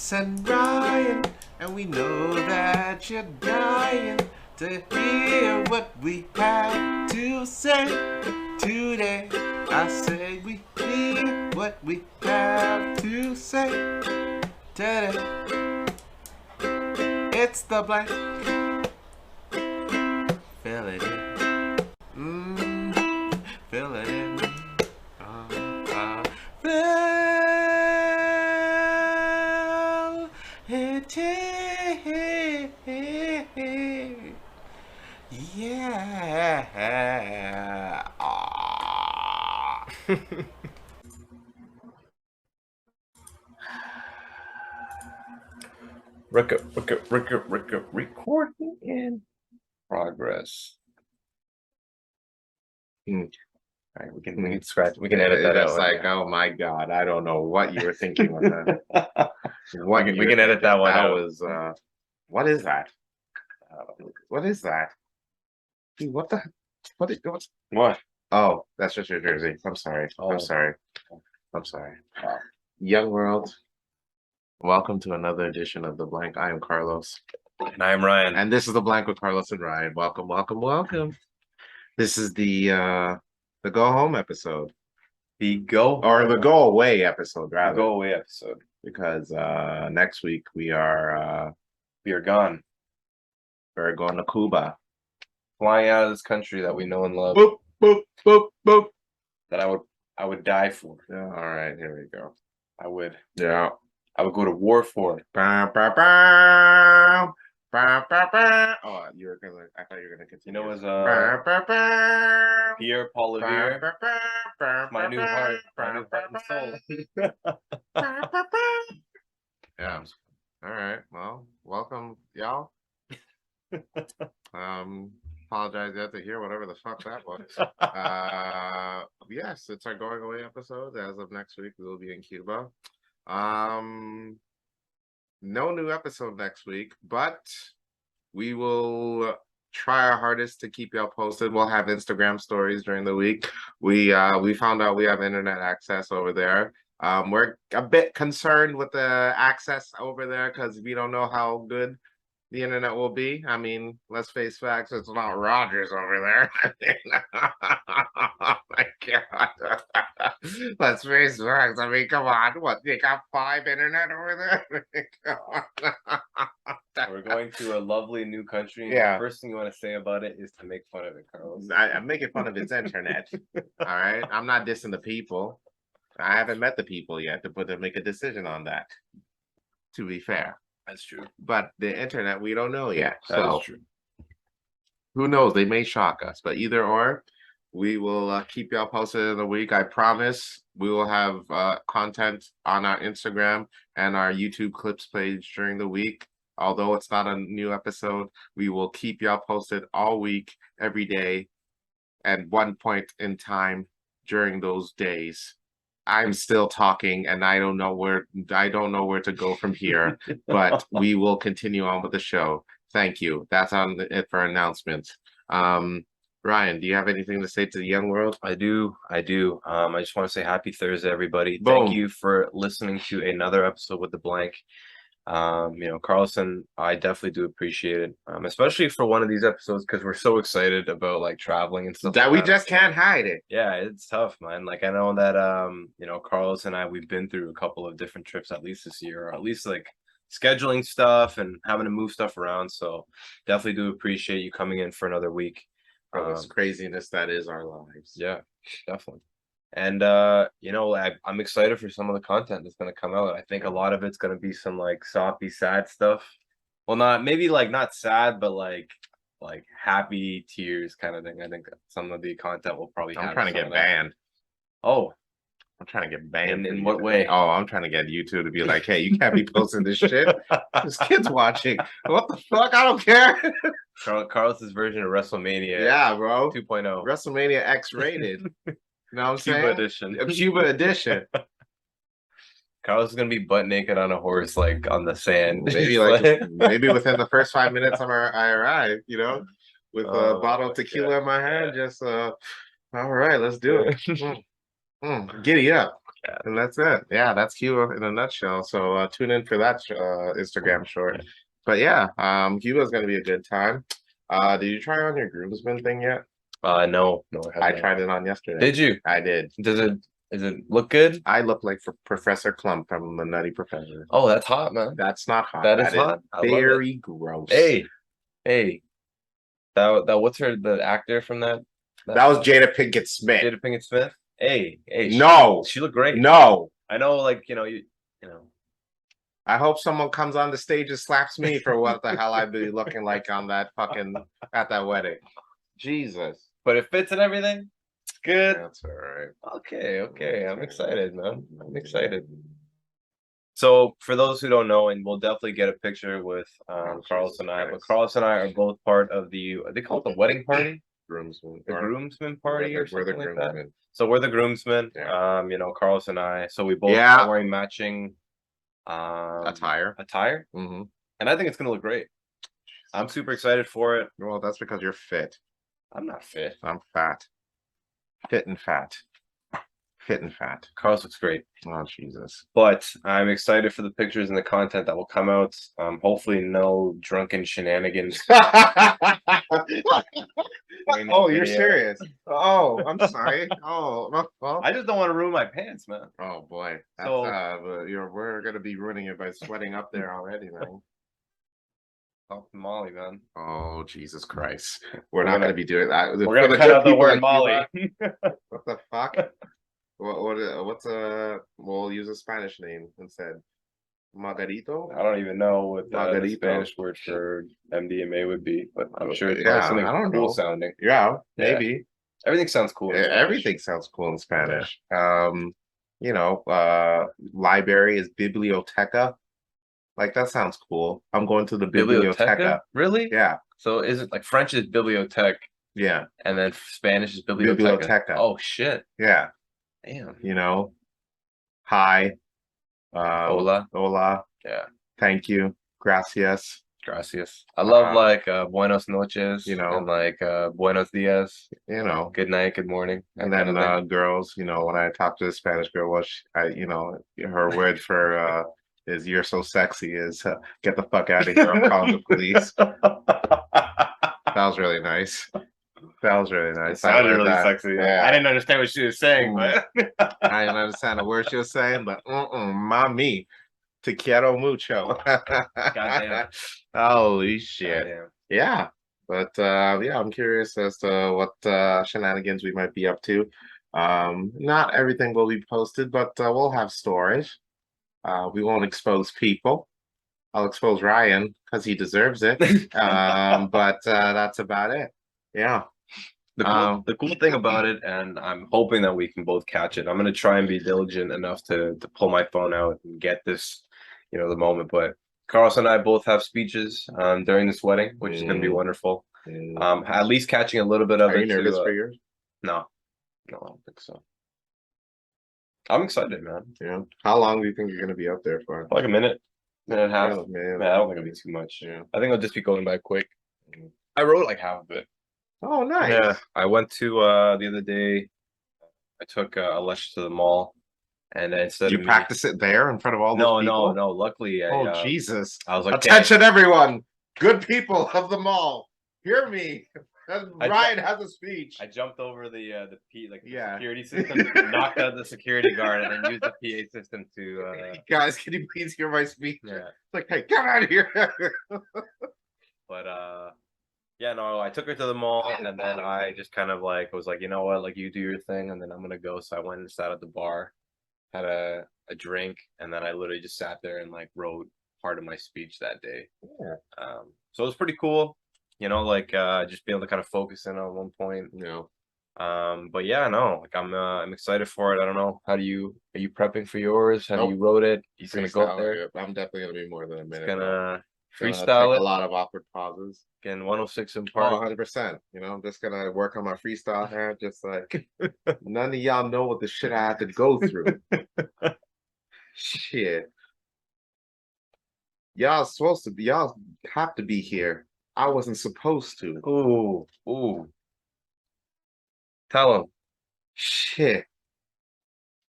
Carlos and Ryan, and we know that you're dying to hear what we have to say today. I say we hear what we have to say today. It's the blank. Fill it in. Fill it in. Fill it in. Yeah. Recording in progress. All right, we can scratch. We can edit that out. It's like, oh my god, I don't know what you were thinking with that. We can edit that one That out. was what is that? What is that? Dude, what the? What? Oh, that's just your jersey. I'm sorry. Oh. I'm sorry. I'm sorry. Young world, welcome to another edition of The Blank. I am Carlos. And I am Ryan. And this is The Blank with Carlos and Ryan. Welcome, welcome, welcome. This is the go home episode. The go away episode, rather. The go away episode. Because next week we are gone. We're going to Cuba. Flying out of this country that we know and love. Boop, boop, boop, boop. That I would die for. Yeah, all right, here we go. I would. Yeah. I would go to war for it. Bow, bow, bow. Bow, bow, bow. Oh, I thought you were gonna continue. You know, as Bow, bow, bow. Pierre Paul Revere, Bow, bow, bow, my new heart, my new heart and soul. Yeah. All right. Well, welcome, y'all. Apologize you had to hear whatever the fuck that was. Yes, it's our going away episode. As of next week, we will be in Cuba. No new episode next week, but we will try our hardest to keep y'all posted. We'll have Instagram stories during the week. We found out we have internet access over there. We're a bit concerned with the access over there because we don't know how good the internet will be. I mean, let's face facts, it's not Rogers over there. Oh my god. Let's face facts. I mean, come on. What, they got 5 internet over there? We're going to a lovely new country. Yeah. The first thing you want to say about it is to make fun of it, Carlos. I'm making fun of its internet. All right. I'm not dissing the people. I haven't met the people yet to make a decision on that. To be fair. That's true. But the internet, we don't know yet. That's true. Who knows? They may shock us. But either or, we will keep y'all posted in the week. I promise we will have content on our Instagram and our YouTube clips page during the week. Although it's not a new episode, we will keep y'all posted all week, every day, at one point in time during those days. I'm still talking and I don't know where to go from here, but we will continue on with the show. Thank you. That's on it for announcements. Ryan, do you have anything to say to the young world? I do. I just want to say happy Thursday, everybody. Boom. Thank you for listening to another episode with The Blank. Carlos and I definitely do appreciate it, especially for one of these episodes because we're so excited about like traveling and stuff. That we just can't hide it. Yeah, it's tough, man. Like I know that Carlos and I, we've been through a couple of different trips at least this year, or at least like scheduling stuff and having to move stuff around. So definitely do appreciate you coming in for another week. For this craziness that is our lives. Yeah, definitely. And I'm excited for some of the content that's going to come out. I think a lot of it's going to be some like soppy, sad stuff. Well, not sad, but like happy tears kind of thing. I think some of the content will probably. I'm trying to get banned. Oh, I'm trying to get banned. In what way? Oh, I'm trying to get YouTube to be like, hey, you can't be posting this shit. This kid's watching. What the fuck? I don't care. Carlos's version of WrestleMania. Yeah, bro. 2.0. WrestleMania X-rated. You know what I'm saying? Cuba edition. Cuba edition. Carlos is gonna be butt naked on a horse, like on the sand. Maybe within the first 5 minutes I arrive, with a bottle of tequila in my hand. Just all right, let's do it. Giddy up. And that's it. Yeah, that's Cuba in a nutshell. So tune in for that Instagram short. But yeah, Cuba's gonna be a good time. Did you try on your groomsmen thing yet? No, I I have not. tried it on yesterday. Did you? I did. Does it look good? I look like Professor Clump from the Nutty Professor. Oh, that's hot, man. That's not hot. That is hot. I love it. Very gross. Hey. That what's the actor from that? That was Jada Pinkett Smith. Jada Pinkett Smith. Hey. No. She looked great. No. I know, like, you know. I hope someone comes on the stage and slaps me for what the hell I'd be looking like on that fucking at that wedding. Jesus. But it fits and everything. It's good. That's all right. Okay. I'm excited, man. I'm excited. So for those who don't know, and we'll definitely get a picture with Carlos and I, but Carlos and I are both part of they call it the wedding party? Groomsmen. The groomsmen party or We're the something like that. groomsmen. So we're the groomsmen. Yeah. Carlos and I. So we both are wearing matching attire. Mm-hmm. And I think it's gonna look great. I'm super excited for it. Well, that's because you're fit. I'm not fit. I'm fat. Fit and fat. Carlos looks great. Oh, Jesus. But I'm excited for the pictures and the content that will come out. Hopefully no drunken shenanigans. Oh, you're serious? Oh, I'm sorry. Oh, well. I just don't want to ruin my pants, man. Oh boy. That's, So we're gonna be ruining it by sweating up there already, man. Oh, Molly, man. Oh, Jesus Christ. We're not gonna be doing that. We're gonna cut out the word Molly. What the fuck? What's we'll use a Spanish name instead. Margarito? I don't even know what the Spanish word for MDMA would be, but I'm sure it's probably something cool sounding. Yeah, maybe. Everything sounds cool. Everything sounds cool in Spanish. Library is biblioteca. Like that sounds cool. I'm going to the biblioteca. Really? Yeah. So is it like French is bibliothèque? Yeah. And then Spanish is biblioteca. Oh shit. Yeah. Damn. Hi. Hola. Yeah. Thank you. Gracias. I love buenos noches, and like buenos dias. Good night, good morning. And then girls, when I talk to a Spanish girl, her word for is "you're so sexy" is "get the fuck out of here, I'm calling the police." That was really nice. It sounded really sexy. Yeah. I didn't understand what she was saying, but I didn't understand the word she was saying, but mami, te quiero mucho. Goddamn. Holy shit. Goddamn. Yeah. But I'm curious as to what shenanigans we might be up to. Not everything will be posted, but we'll have stories. We won't expose people. I'll expose Ryan because he deserves it. But that's about it. Yeah. The cool thing about it, and I'm hoping that we can both catch it. I'm gonna try and be diligent enough to pull my phone out and get this, the moment. But Carlos and I both have speeches during this wedding, which is gonna be wonderful. At least catching a little bit of it. Are you nervous for yours? No, I don't think so. I'm excited, man. Yeah. How long do you think you're gonna be up there for? Like a minute and a half. Man, I don't think it'll be too much. Yeah. I think I'll just be going by quick. I wrote like half of it. Oh, nice. Yeah, I went to the other day. I took Alessia to the mall, and instead you practice it there in front of all those people? No. Luckily, Jesus! I was like, attention, everyone, good people of the mall, hear me. Ryan has a speech. I jumped over the security system, knocked out the security guard, and then used the PA system to. Guys, can you please hear my speech? Yeah. It's like, hey, get out of here. But yeah, no, I took her to the mall, and then I just kind of was like, you know what, like you do your thing, and then I'm gonna go. So I went and sat at the bar, had a drink, and then I literally just sat there and wrote part of my speech that day. Yeah. So it was pretty cool, just being able to kind of focus in on one point. But yeah, no, I'm excited for it. I don't know. Are you prepping for yours? Have you wrote it? He's gonna go up there. I'm definitely gonna be more than a minute. Gonna freestyle it. A lot of awkward pauses. Again, 106 in part. 100%. I'm just gonna work on my freestyle here. Just like none of y'all know what the shit I have to go through. Shit. Y'all have to be here. I wasn't supposed to. Ooh. Tell him. Shit.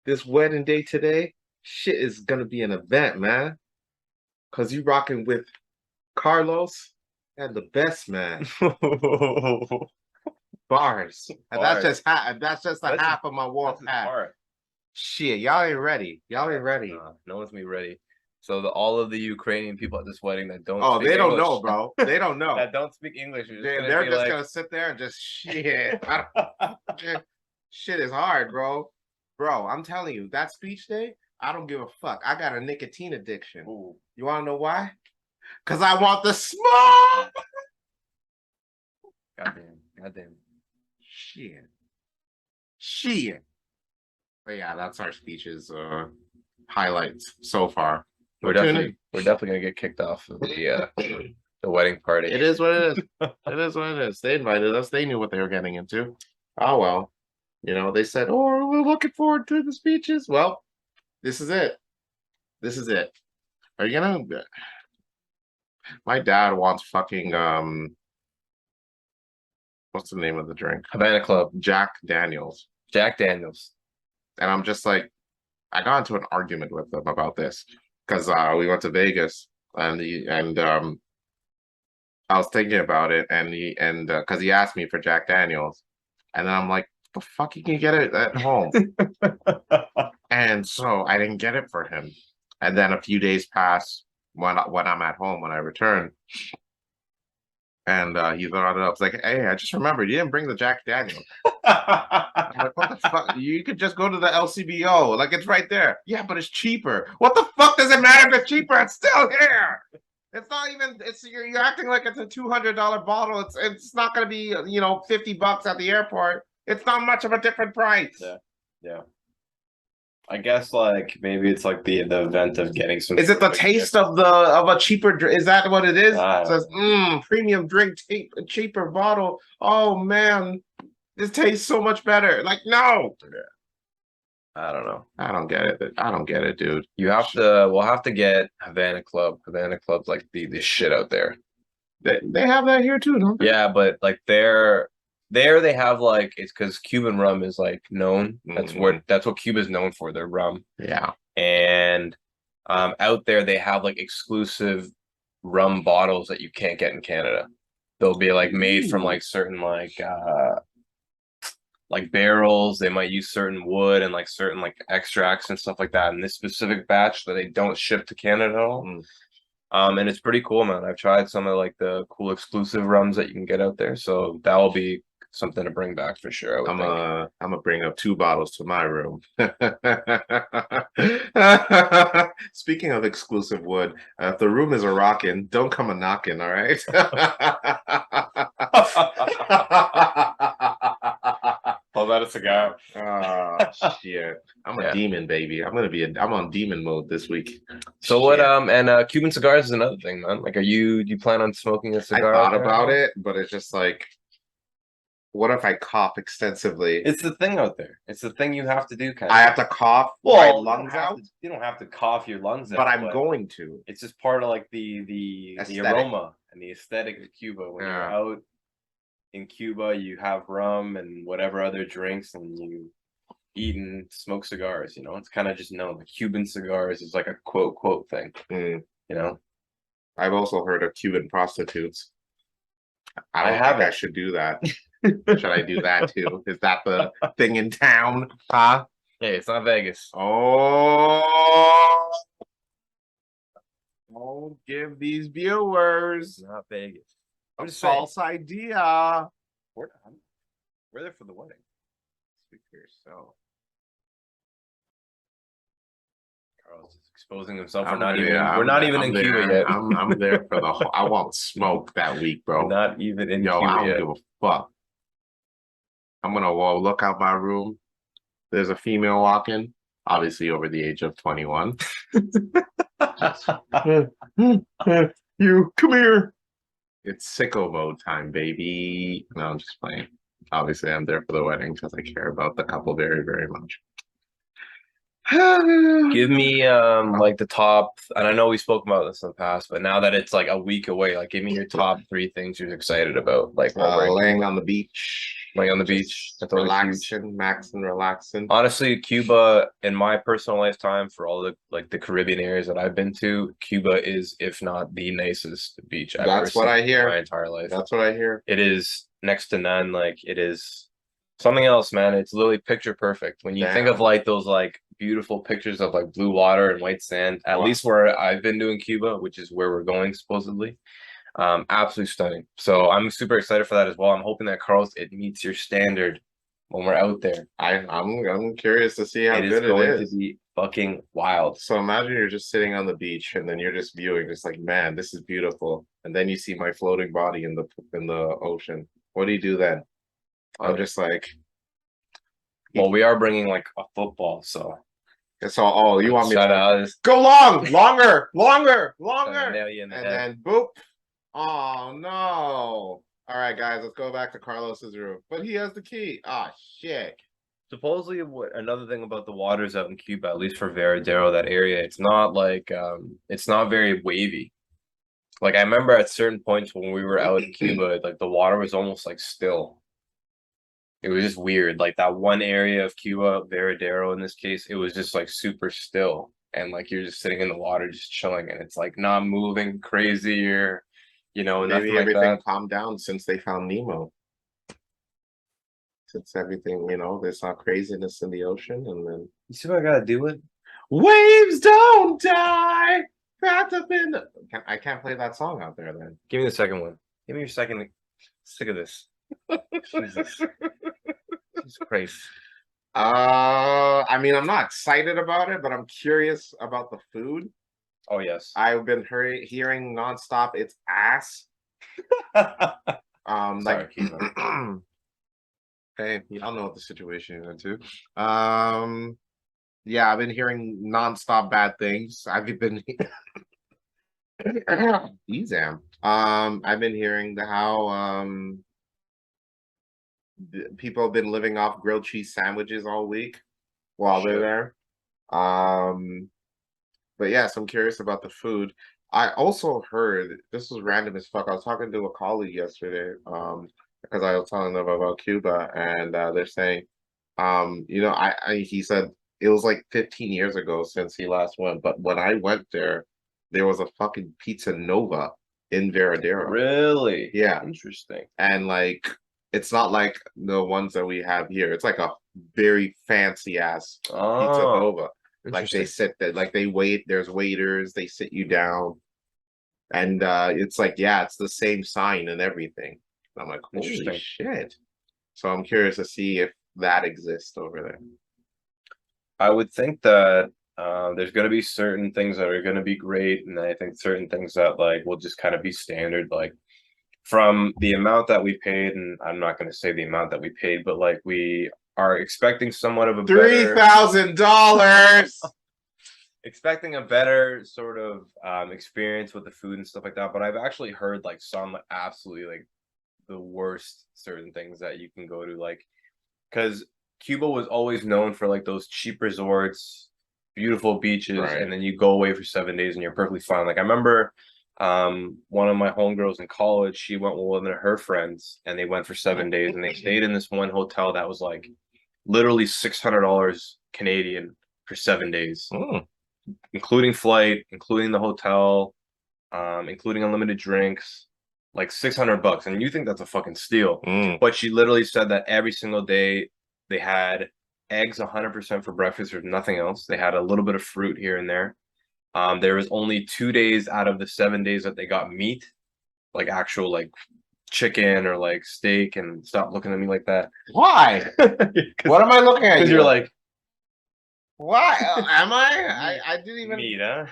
this wedding day today, shit is gonna be an event, man. Cause you rocking with Carlos and the best man. Bars. And that's Bars. just that's just a That's half of my warm That's his pack. part. Shit, y'all ain't ready. Y'all ain't ready. No one's gonna be ready. So all of the Ukrainian people at this wedding that don't Oh, speak they don't English, know, bro. They don't know. that don't speak English, are They're be just like, gonna sit there and just shit. Shit is hard, bro. Bro, I'm telling you, that speech day, I don't give a fuck. I got a nicotine addiction. Ooh. You wanna know why? Cause I want the smoke. Goddamn. Shit. But yeah, that's our speeches highlights so far. We're definitely gonna get kicked off of the wedding party. It is what it is. It is what it is. They invited us. They knew what they were getting into. Oh well. You know, they said, "Oh, we're looking forward to the speeches." Well, this is it. This is it. Are you gonna? My dad wants fucking what's the name of the drink? Havana Club. Jack Daniels. Jack Daniels. And I'm just like, I got into an argument with them about this because we went to Vegas and I was thinking about it and because he asked me for Jack Daniels, and then I'm like, the fuck, you can get it at home. And so I didn't get it for him. And then a few days pass when I'm at home when I return. And he brought it up. It's like, hey, I just remembered you didn't bring the Jack Daniels. I'm like, what the fuck? You could just go to the LCBO. Like, it's right there. Yeah, but it's cheaper. What the fuck does it matter if it's cheaper? It's still here. It's not even. It's you're acting like it's a $200 bottle. It's not going to be $50 at the airport. It's not much of a different price. Yeah. I guess like maybe it's like the event of getting some. Is it the taste of a cheaper drink? Is that what it is? It says premium drink, cheaper bottle. Oh man, this tastes so much better. Like no. I don't know. I don't get it. I don't get it, dude. We'll have to get Havana Club. Havana Club's like the shit out there. They have that here too, don't they? Yeah, but like there they have like it's because Cuban rum is like known. That's what Cuba's known for, their rum. Yeah. And out there they have like exclusive rum bottles that you can't get in Canada. They'll be like made from like certain like barrels. They might use certain wood and like certain like extracts and stuff like that in this specific batch that they don't ship to Canada at all. And it's pretty cool, man. I've tried some of like the cool exclusive rums that you can get out there, so that will be something to bring back for sure. I'm gonna bring up 2 bottles to my room. Speaking of exclusive wood, if the room is a rockin', don't come a knocking, all right? Hold that a cigar. Oh shit! I'm a demon, baby. I'm on demon mode this week. So what? And Cuban cigars is another thing, man. Like, do you plan on smoking a cigar? I thought about it, but it's just like, what if I cough extensively? It's the thing out there. It's the thing you have to do. I have to cough my lungs out. You don't have to cough your lungs out, but I'm going to. It's just part of like the aroma and the aesthetic of Cuba. When you're out in Cuba, you have rum and whatever other drinks, and you eat and smoke cigars. You know, it's kind of just known. Like Cuban cigars is like a quote thing. You know, I've also heard of Cuban prostitutes. I don't think I should do that. Should I do that too? Is that the thing in town? Huh? Hey, it's not Vegas. Oh, don't give these viewers not Vegas. a false idea. We're there for the wedding. Speak for yourself. Carlos is exposing himself. We're not even in Cuba yet. I'm there for the whole. I want smoke that week, bro. We're not even in Cuba I don't yet. give a fuck. I'm gonna look out my room. There's a female walking, obviously over the age of 21. You come here. It's sicko mode time, baby. No, I'm just playing. Obviously, I'm there for the wedding because I care about the couple very, very much. Give me like the top, and I know we spoke about this in the past, but now that it's like a week away, like give me your top three things you're excited about, like while we're in Laying Cuba. on the beach. Laying on the Just beach. That's always huge. relaxing, maxing, relaxing. Honestly, Cuba in my personal lifetime, for all the like the Caribbean areas that I've been to, Cuba is, if not the nicest beach I've ever That's what seen I in hear. my entire life. That's what I hear. It is next to none. Like it is something else, man. It's literally picture perfect. When you think of Damn. like those like beautiful pictures of like blue water and white sand, at Wow. least where I've been doing Cuba, which is where we're going supposedly. Absolutely stunning. So I'm super excited for that as well. I'm hoping that Carlos, it meets your standard when we're out there. I'm curious to see how It is good it going is. to be fucking wild. So imagine you're just sitting on the beach and then you're just viewing, just like, man, this is beautiful. And then you see my floating body in the ocean. What do you do then? I'm just like, Well, we are bringing like a football, so oh, you want me shout to out go longer, nail and you in the head. then boop. Oh no. All right, guys, let's go back to Carlos's room. But he has the key. Ah, shit. Supposedly, another thing about the waters out in Cuba, at least for Veradero, that area, it's not like it's not very wavy. Like I remember at certain points when we were out in Cuba, like the water was almost like still. It was just weird. Like that one area of Cuba, Veradero in this case, it was just like super still. And like you're just sitting in the water, just chilling, and it's like not moving crazy or, nothing Maybe like everything that. calmed down since they found Nemo. Since everything, there's not craziness in the ocean, and then You see what I gotta do with? waves don't die. Wrapped up in I can't play that song out there then. Give me the second one. Give me your second. Sick of this. Jesus. Jesus Christ. I mean, I'm not excited about it, but I'm curious about the food. Oh yes. I've been hearing nonstop it's ass. Sorry, like keep on. hey, y'all know what the situation is into. Yeah, I've been hearing nonstop bad things. I've been Ezam. I've been hearing how people have been living off grilled cheese sandwiches all week while they're there. But yes, I'm curious about the food. I also heard, this was random as fuck. I was talking to a colleague yesterday, because I was telling them about Cuba, and they're saying, he said it was like 15 years ago since he last went, but when I went there was a fucking Pizza Nova in Veradero. Really? Yeah. Interesting. And like, it's not like the ones that we have here. It's like a very fancy ass Pizza Nova. Like they sit there, like they wait, there's waiters, they sit you down. And it's like, yeah, it's the same sign and everything. And I'm like, holy shit. So I'm curious to see if that exists over there. I would think that there's going to be certain things that are going to be great, and I think certain things that like will just kind of be standard. Like from the amount that we paid, and I'm not going to say the amount that we paid, but like we are expecting somewhat of a $3,000. Expecting a better sort of experience with the food and stuff like that. But I've actually heard like some absolutely like the worst certain things that you can go to, like because Cuba was always known for like those cheap resorts, beautiful beaches, Right. and then you go away for 7 days and you're perfectly fine. Like I remember one of my homegirls in college, she went with one of her friends and they went for 7 days and they stayed in this one hotel that was like literally $600 Canadian for 7 days. Including flight, including the hotel, including unlimited drinks, like $600. And you think that's a fucking steal. But she literally said that every single day they had eggs 100% for breakfast. There's nothing else. They had a little bit of fruit here and there. There was only 2 days out of the 7 days that they got meat, like actual like chicken or like steak. And stop looking at me like that. Why? What am I looking at? Because you're like, why am I didn't even meat, huh?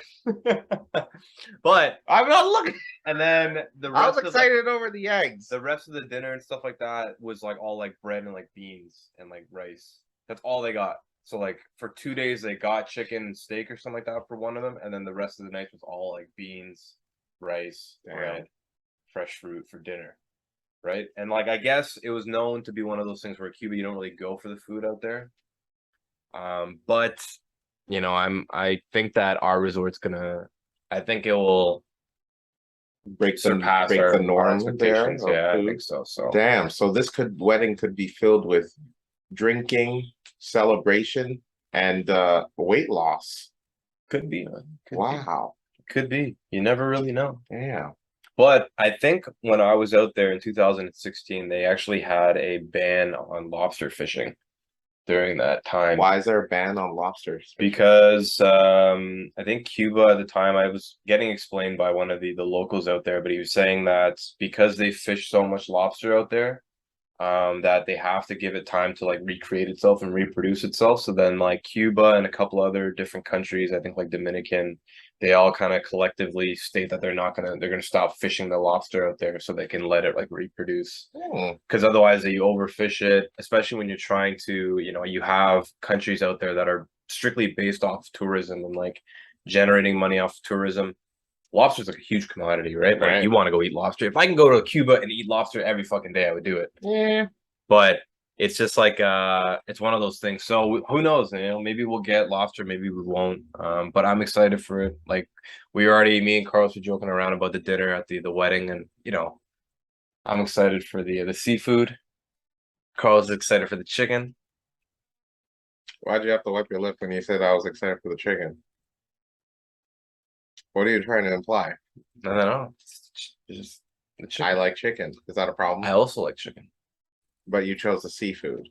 But I'm not looking. And then the I rest was excited over the eggs. The rest of the dinner and stuff like that was like all like bread and like beans and like rice. That's all they got. So like for 2 days they got chicken and steak or something like that for one of them, and then the rest of the night was all like beans, rice, bread, fresh fruit for dinner. Right? And like I guess it was known to be one of those things where Cuba you don't really go for the food out there. But you know, I think that our resort's gonna, I think it will surpass break the our norm there expectations. of Yeah, I food. think so. So Damn, so this wedding could be filled with drinking, celebration, and weight loss. could be, man. Wow. Could be. You never really know. Yeah. But I think when I was out there in 2016, they actually had a ban on lobster fishing during that time. Why is there a ban on lobsters? Because I think Cuba at the time, I was getting explained by one of the locals out there, but he was saying that because they fish so much lobster out there, that they have to give it time to like recreate itself and reproduce itself. So then like Cuba and a couple other different countries, I think like Dominican, they all kind of collectively state that they're gonna stop fishing the lobster out there so they can let it like reproduce. Because otherwise you overfish it, especially when you're trying to, you know, you have countries out there that are strictly based off tourism and like generating money off tourism. Lobster's like a huge commodity, right? Like you want to go eat lobster. If I can go to Cuba and eat lobster every fucking day, I would do it. Yeah. But it's just like it's one of those things. So who knows? You know, maybe we'll get lobster, maybe we won't. But I'm excited for it. Like me and Carlos were joking around about the dinner at the wedding, and you know, I'm excited for the seafood. Carlos is excited for the chicken. Why'd you have to wipe your lip when you said I was excited for the chicken? What are you trying to imply? No. It's just the chicken. I like chicken. Is that a problem? I also like chicken. But you chose the seafood.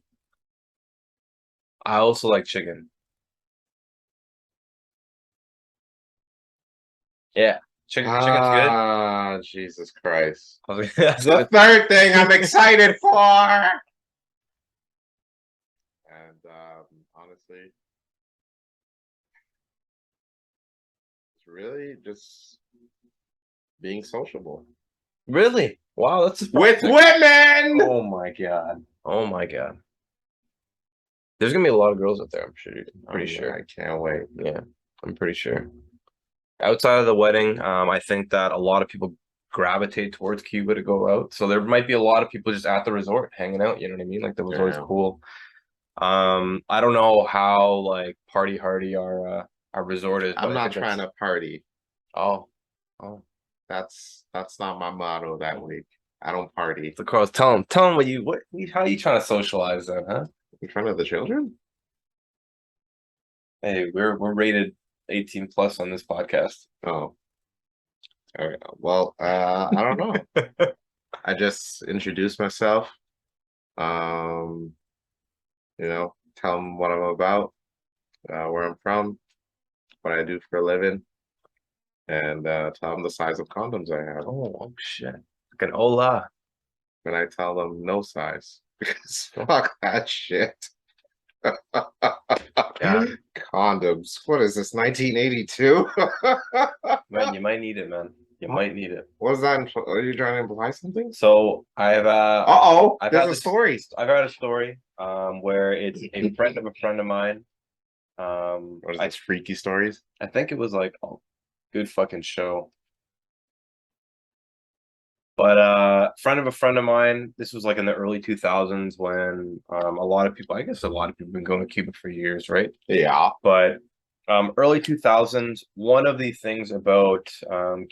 I also like chicken. Yeah, chicken's good. Ah, Jesus Christ. That's The third thing I'm excited for. And honestly, it's really just being sociable. Really? Wow, that's With women. Oh my god. Oh my god. There's gonna be a lot of girls out there, I'm sure. Pretty sure. I can't wait. Yeah, I'm pretty sure. Outside of the wedding, I think that a lot of people gravitate towards Cuba to go out. So there might be a lot of people just at the resort hanging out, you know what I mean? Like the resort's cool. I don't know how like party hardy our resort is. I'm not trying to party. Oh. That's not my motto that week. I don't party. So Carlos, tell him how are you trying to socialize then, huh? In front of the children? Hey, we're rated 18 plus on this podcast. Oh. All right. Well, I don't know. I just introduced myself. You know, tell them what I'm about, where I'm from, what I do for a living, and tell them the size of condoms I have. Oh shit. Like an hola. And I tell them no size because fuck that shit. Yeah. Condoms. What is this, 1982? Man, you might need it, man. You might need it. What is that? Are you trying to imply something? So I have Uh-oh, there's a story. I've had a story where it's a friend of a friend of mine. What is this, freaky stories? I think it was like a good fucking show. But friend of a friend of mine, this was like in the early 2000s when a lot of people, I guess a lot of people have been going to Cuba for years, right? Yeah. But early 2000s, one of the things about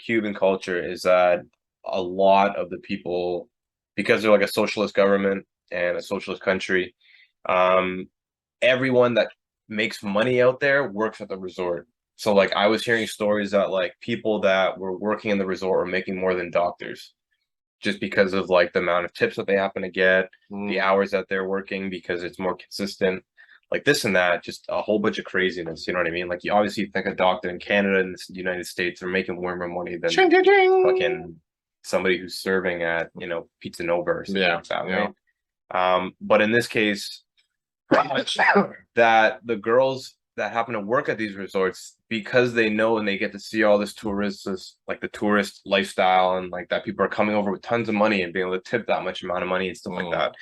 Cuban culture is that a lot of the people, because they're like a socialist government and a socialist country, everyone that makes money out there works at the resort. So like I was hearing stories that like people that were working in the resort were making more than doctors just because of like the amount of tips that they happen to get, the hours that they're working because it's more consistent, like this and that, just a whole bunch of craziness. You know what I mean? Like you obviously think a doctor in Canada and the United States are making way more money than fucking somebody who's serving at, you know, Pizza Nova or something like that, right? But in this case, pretty much that the girls that happen to work at these resorts, because they know and they get to see all this tourists, like the tourist lifestyle, and like that people are coming over with tons of money and being able to tip that much amount of money and stuff like that,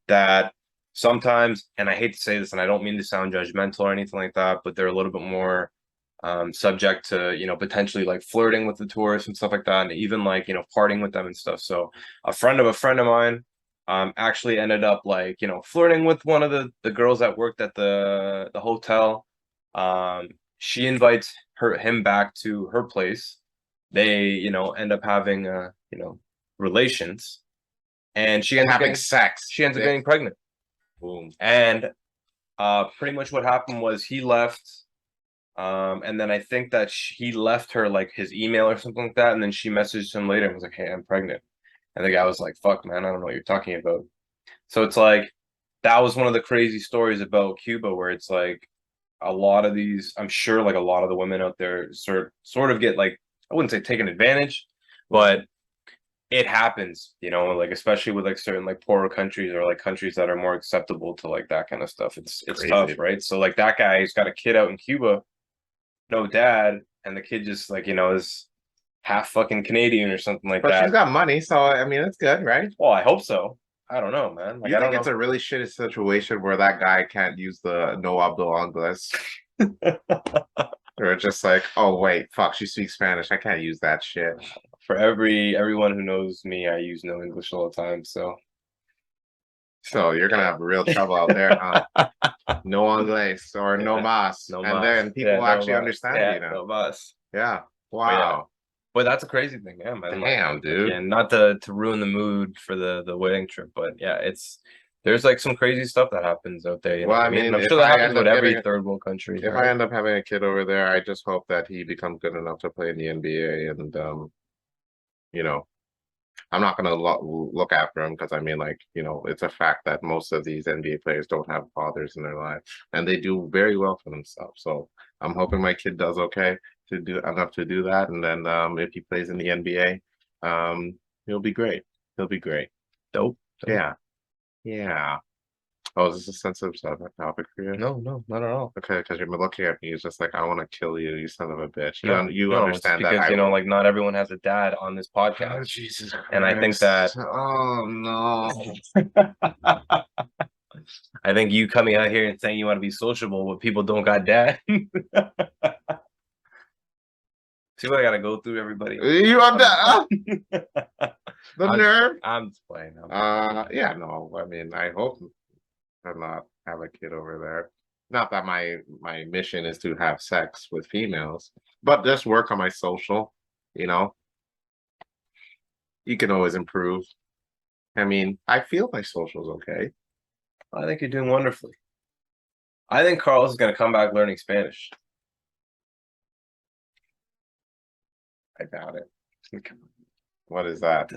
that sometimes, and I hate to say this and I don't mean to sound judgmental or anything like that, but they're a little bit more subject to, you know, potentially like flirting with the tourists and stuff like that, and even like, you know, partying with them and stuff. So a friend of mine actually ended up like, you know, flirting with one of the girls that worked at the hotel. She invites him back to her place. They, end up having relations, and Having sex. she ends up They- getting pregnant. Boom. And pretty much what happened was he left. And then I think that he left her like his email or something like that, and then she messaged him later and was like, "Hey, I'm pregnant." And the guy was like, "Fuck, man, I don't know what you're talking about." So it's like that was one of the crazy stories about Cuba, where it's like a lot of these, I'm sure like a lot of the women out there sort of get like, I wouldn't say taken advantage, but it happens, like especially with like certain like poorer countries or like countries that are more acceptable to like that kind of stuff. It's Crazy. tough, right? So like that guy, he's got a kid out in Cuba, no dad, and the kid just like, is half fucking Canadian or something like But that. she's got money, so I mean, it's good, right? Well, I hope so. I don't know, man. Like, You I don't think it's know. a really shitty situation where that guy can't use the no hablo inglés? Or just like, oh wait, fuck, she speaks Spanish. I can't use that shit. For everyone who knows me, I use no English all the time. So So you're gonna have real trouble out there, huh? No inglés or no yeah, mas. no And mas. then people Yeah, no actually mas. understand Yeah, you now. no mas. Yeah. But yeah, Wow. but that's a crazy thing, yeah, man. Damn, dude. Again, not to ruin the mood for the wedding trip, but yeah, there's like some crazy stuff that happens out there. Well, I I mean, mean, I'm if sure that I happens end with up every getting third world country, if I right? end up having a kid over there, I just hope that he becomes good enough to play in the NBA and you know, I'm not gonna look after him because I mean, like, it's a fact that most of these NBA players don't have fathers in their life, and they do very well for themselves. So I'm hoping my kid does okay to do enough to do that, and then if he plays in the NBA, he'll be great. He'll be great. Dope. Yeah, yeah. Oh, is this a sensitive topic for you? No, not at all. Okay, because you're looking at me, it's just like I want to kill you, you son of a bitch. You No, it's understand that because I will. like not everyone has a dad on this Oh, podcast, Jesus Christ. and I think that Oh no. I think you coming out here and saying you want to be sociable with people don't got dad. See what I gotta go through, everybody. You have the nerve. I'm just playing. Yeah, no. I mean, I hope to not have a kid over there. Not that my mission is to have sex with females, but just work on my social. You know, you can always improve. I mean, I feel my social's okay. I think you're doing wonderfully. I think Carlos is gonna come back learning Spanish. I doubt it. What is that?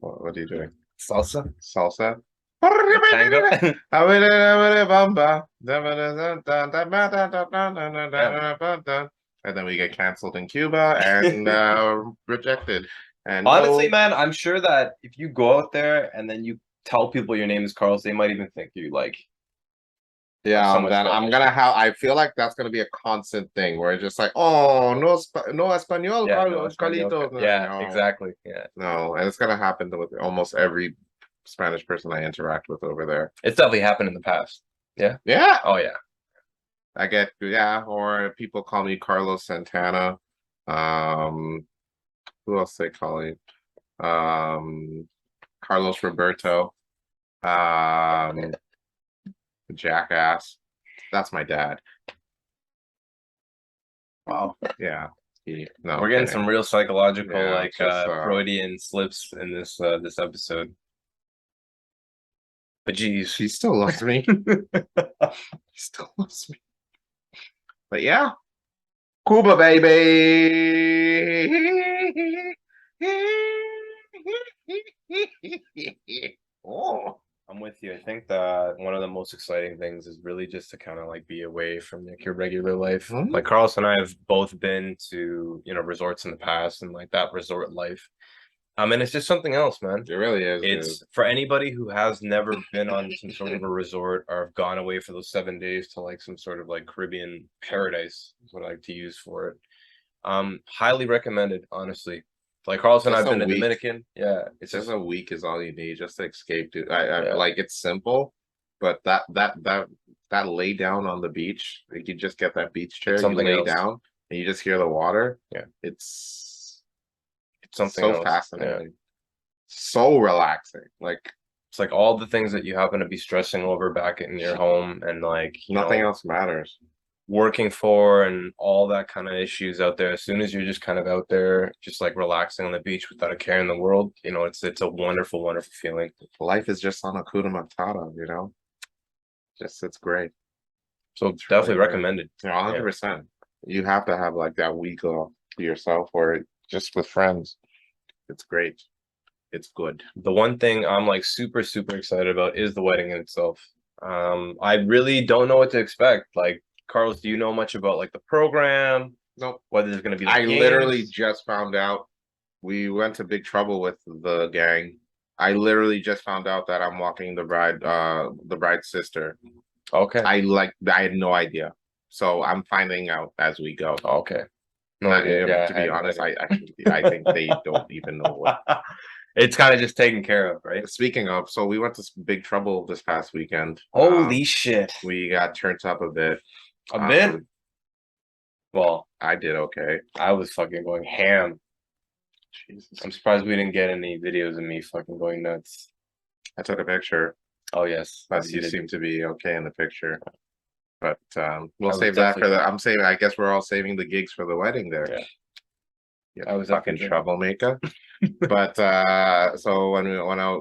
What are you doing? Salsa? Salsa? Tango? And then we get canceled in Cuba and rejected. And Honestly, man, I'm sure that if you go out there and then you tell people your name is Carlos, they might even think you like. yeah, so much then I'm Spanish. gonna have. I feel like that's gonna be a constant thing where it's just like, oh, no español, Yeah, Carlos, Carlitos. yeah, No, exactly. Yeah, no, and it's gonna happen with almost every Spanish person I interact with over there. it's definitely happened in the past. Yeah. Yeah, Oh yeah. I get or people call me Carlos Santana. Who else they call me? Carlos Roberto. Jackass. That's my dad. Wow. Yeah. No, We're getting kidding. some real psychological, Yeah, like just, Freudian slips in this episode. But geez, She still loves me. She still loves me. But yeah. Cuba, baby. Oh. I'm with you. I think that one of the most exciting things is really just to kind of like be away from like your regular life. Mhm. Like Carlos and I have both been to, resorts in the past and like that resort life. And it's just something else, man. It really is. It's for anybody who has never been on some sort of a resort or have gone away for those 7 days to like some sort of like Caribbean paradise is what I like to use for it. Highly recommended, honestly. Like Carlos and Just I've been a in week. Dominican. Yeah, It's just a week is all you need just to escape, dude. I Yeah. like it's simple, but that lay down on the beach, like you just get that beach chair, you something lay else. down, and you just hear the water. Yeah. It's something so else. fascinating, so relaxing. Like It's like all the things that you happen to be stressing over back in your home, and like nothing else matters. working for and all that kind of issues out there. As soon as you're just kind of out there, just like relaxing on the beach without a care in the world, you know, it's a wonderful, wonderful feeling. Life is just on Hakuna Matata, you know. Just it's great. So It's definitely really great. recommended. Yeah, 100%. You have to have like that week off to yourself or just with friends. It's great. It's good. The one thing I'm like super, super excited about is the wedding in itself. I really don't know what to expect. Like, Carlos, do you know much about like the program? Nope. Whether there's gonna be like I literally games? just found out. We went to big trouble with the gang. I literally just found out that I'm walking the bride's sister. Okay. I had no idea. So I'm finding out as we go. Okay. No idea. Yeah, To be honest, idea. I think they don't even know what. It's kind of just taken care of, right? Speaking of, so we went to big trouble this past weekend. Holy shit. We got turned up a bit. A bit? Well, I did okay. I was fucking going ham. Jesus. I'm surprised we didn't get any videos of me fucking going nuts. I took a picture. Oh yes. But Yes, you did. seem to be okay in the picture. But we'll I was save that for definitely- the. I'm saving. I guess we're all saving the gigs for the wedding there. Yeah. You I was fucking definitely- troublemaker. But so when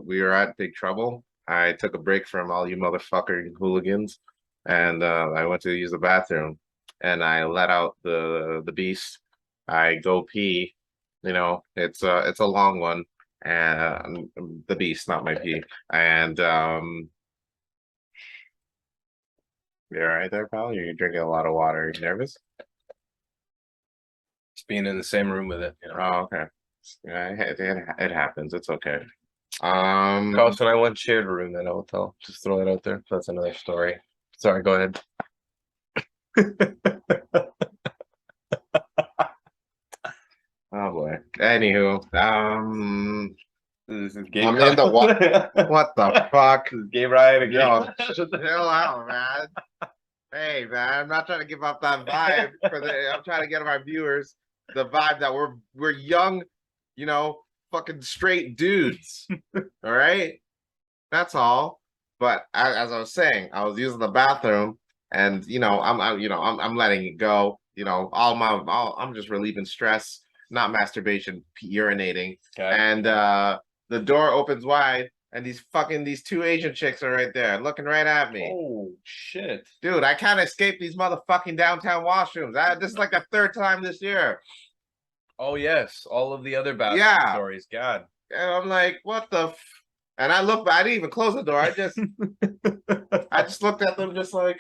we were at Big Trouble, I took a break from all you motherfucker hooligans, and I went to use the bathroom, and I let out the beast. I go pee. You know, it's a long one, and the beast, not my pee, and you're right there, pal. You're drinking a lot of water. Are you nervous? Just being in the same room with it. You know? Oh, okay. Yeah, it happens. It's okay. Carlos and I once shared a room at a hotel. Just throw that out there. That's another story. Sorry, go ahead. Oh boy. Anywho, This is gay I'm in the what the fuck? This is gay riot again. Yo, chill out, man. Hey, man, I'm not trying to give up that vibe I'm trying to get my viewers the vibe that we're young, you know, fucking straight dudes. All right, that's all. But as I was saying, I was using the bathroom, and you know, I'm letting it go. You know, I'm just relieving stress, not masturbation, urinating, Okay. and the door opens wide. And these two Asian chicks are right there looking right at me. Oh shit. Dude, I can't escape these motherfucking downtown washrooms. This is like the third time this year. Oh yes, all of the other bathroom Yeah. stories. God. And I'm like, what the and I look, I didn't even close the door. I just looked at them just like,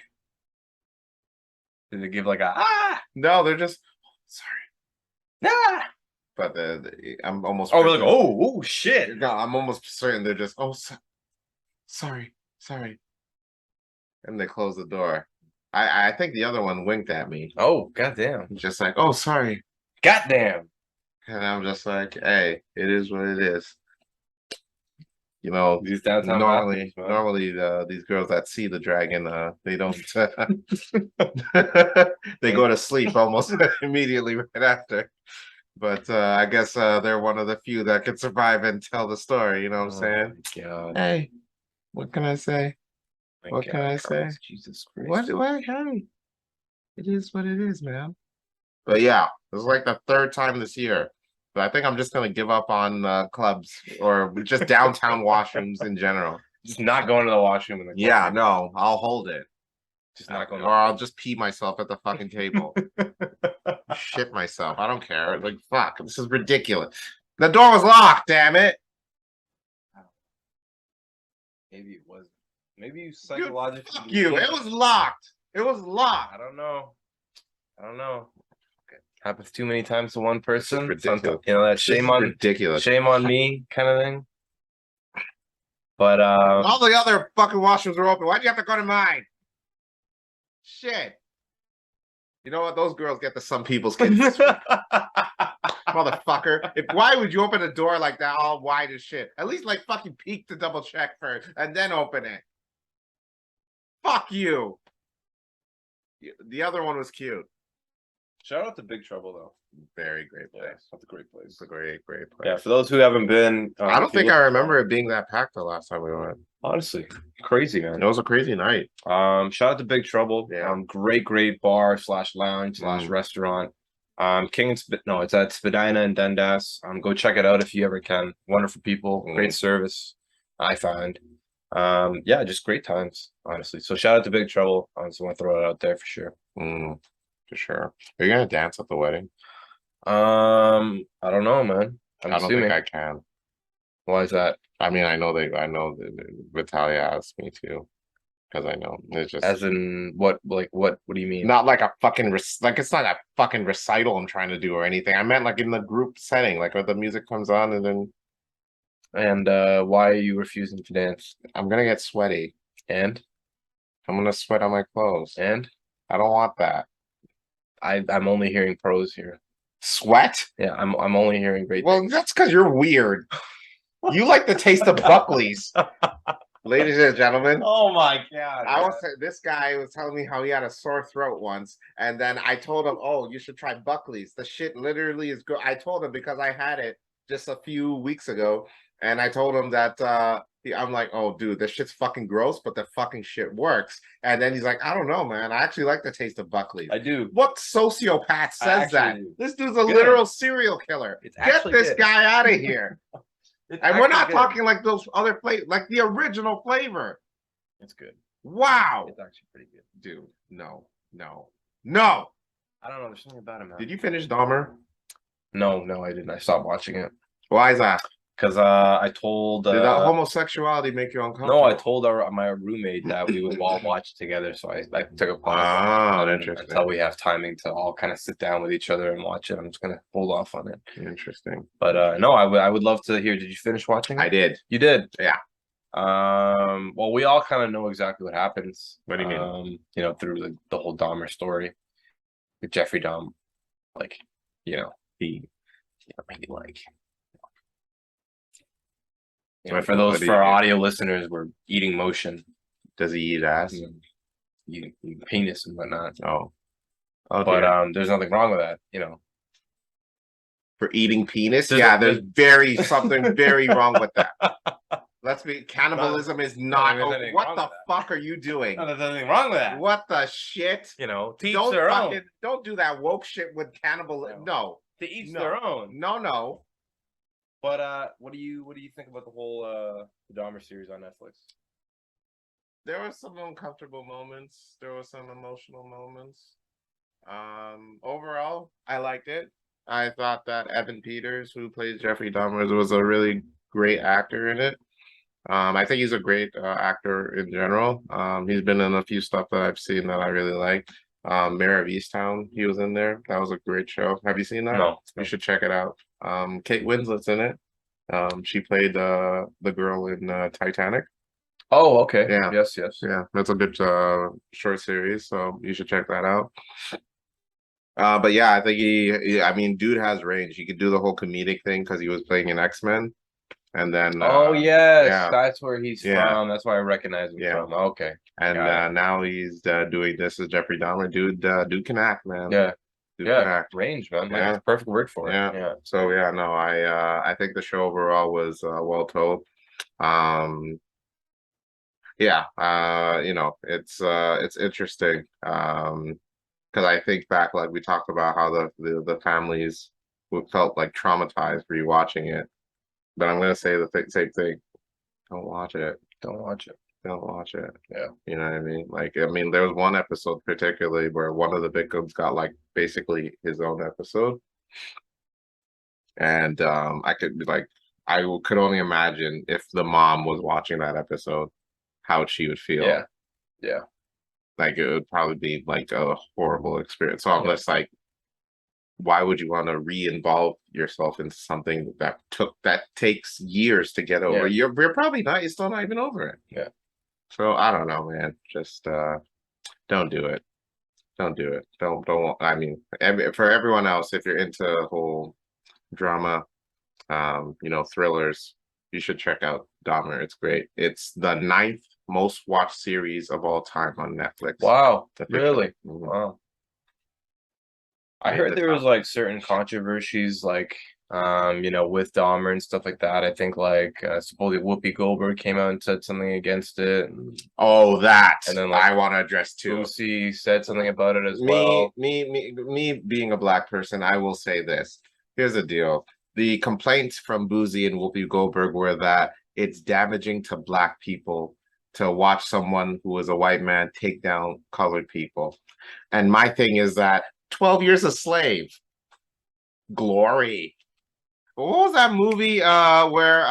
Did they give like a no, they're just sorry. ah? But I'm almost Oh, we're like, oh shit. no, I'm almost certain they're just sorry. And they close the door. I think the other one winked at me. Oh, goddamn. Just like, oh, sorry. Goddamn. And I'm just like, hey, it is what it is. You know, These downtown normally bathrooms, man. these girls that see the dragon, they don't they go to sleep almost immediately right after. But I guess they're one of the few that can survive and tell the story, you know what I'm saying? My God. Hey, what can I say? My What God, can I say? Carlos, Jesus Christ. Hey, it is what it is, man. But yeah, this is like the third time this year. But I think I'm just gonna give up on clubs or just downtown washrooms in general. Just not going to the washroom in the Yeah, corner. no, I'll hold it. Just not going Or I'll just pee myself at the fucking table. Shit myself. I don't care. Like, fuck, this is ridiculous. The door was locked, damn it. Maybe it wasn't. Maybe you psychologically. Fuck you. It was locked. It was locked. I don't know. Happens too many times to one person. ridiculous. Sometimes, you know, that Ridiculous. shame on me kind of thing. But All the other fucking washrooms were open. Why'd you have to go to mine? Shit. You know what? Those girls get to some people's kids. Motherfucker. Why would you open a door like that all wide as shit? At least like fucking peek to double check first and then open it. Fuck you. The other one was cute. shout out to Big Trouble though. Very great place. Yeah, that's a great place. It's a great place. Yeah, for those who haven't been, I don't if you think look- I remember it being that packed the last time we went. honestly, crazy, man. It was a crazy night. Shout out to Big Trouble. Yeah. Great bar / lounge / restaurant. It's at Spadina in Dundas. Go check it out if you ever can. Wonderful people, great service, I find. Yeah, just great times, honestly. So shout out to Big Trouble. I just want to throw it out there for sure. For sure. Are you gonna dance at the wedding? I don't know, man. I don't think I can. Why is that? I mean, I know that Vitalia asked me to, because I know it's just As in what? Like what? What do you mean? not like a fucking like it's not a fucking recital I'm trying to do or anything. I meant like in the group setting, like where the music comes on and then. And why are you refusing to dance? I'm gonna get sweaty. And I'm gonna sweat on my clothes. and I don't want that. I'm only hearing pros here. Sweat? Yeah, I'm only hearing great Well, things. that's because you're weird. You like the taste of Buckley's. Ladies and gentlemen. Oh my god. This guy was telling me how he had a sore throat once, and then I told him, "Oh, you should try Buckley's. The shit literally is good." I told him because I had it just a few weeks ago, and I told him that I'm like, "Oh, dude, this shit's fucking gross, but the fucking shit works." And then he's like, "I don't know, man. I actually like the taste of Buckley's." I do. What sociopath says that? do. This dude's a literal serial killer. Get this guy out of here. And we're not talking like those other flavors, like the original flavor. It's good. Wow. It's actually pretty good. Dude, no. I don't know. There's something about it, man. Did you finish Dahmer? No, I didn't. I stopped watching it Why is that? because I told. Did that homosexuality make you uncomfortable? No, I told my roommate that we would all watch together. So I took a pause. Interesting. Until we have timing to all kind of sit down with each other and watch it. I'm just gonna hold off on it. Interesting. But no, I would love to hear. Did you finish watching it? I did. You did? Yeah. Well, we all kind of know exactly what happens. What do you mean? Through the whole Dahmer story. With Jeffrey Dahmer, like, he maybe like. For our audio listeners, we're eating motion. Does he eat ass? Eating penis and whatnot. Oh, but there's nothing wrong with that, For eating penis? There's something very wrong with that. Cannibalism is not. What the fuck are you doing? No, there's nothing wrong with that. What the shit? To each their own. Don't do that woke shit with cannibalism. No. To each their own. No. But what do you think about the whole the Dahmer series on Netflix? There were some uncomfortable moments. There were some emotional moments. Overall, I liked it. I thought that Evan Peters, who plays Jeffrey Dahmer, was a really great actor in it. I think he's a great actor in general. He's been in a few stuff that I've seen that I really like. Mayor of Easttown, he was in there. That was a great show. Have you seen that? No. You should check it out. Kate Winslet's in it. She played the girl in Titanic. Oh, okay. Yeah. Yes. Yeah, that's a good short series, so you should check that out. But yeah, I think dude has range. He could do the whole comedic thing because he was playing in X-Men. And then that's where he's from. That's why I recognize him from. Okay. And now he's doing this as Jeffrey Dahmer. Dude can act, man. Yeah. Dude can act. Range, man. That's the perfect word for it. Yeah. So I think the show overall was well told. It's interesting. Because I think back, like we talked about how the families felt like traumatized rewatching it. But I'm gonna say the same thing. Don't watch it. Yeah. You know what I mean? There was one episode particularly where one of the victims got like basically his own episode. And I could only imagine if the mom was watching that episode, how she would feel. Yeah. Like it would probably be like a horrible experience. So I'm just like, why would you want to re-involve yourself into something that takes years to get over? You're probably not. You're still not even over it. Yeah. So I don't know, man. Just don't do it. Don't do it. Don't. For everyone else, if you're into whole drama, thrillers, you should check out Dahmer. It's great. It's the 9th most watched series of all time on Netflix. Wow. Really? Mm-hmm. Wow. I made heard the there was top. like certain controversies, like with Dahmer and stuff like that. I think like supposedly Whoopi Goldberg came out and said something against it, Oh, that and then like I want to address too. Boosie said something about it as Me, well. me, me, me being a black person, I will say this. Here's the deal. The complaints from Boozy and Whoopi Goldberg were that it's damaging to black people to watch someone who is a white man take down colored people. And my thing is that 12 years a slave, glory. What was that movie where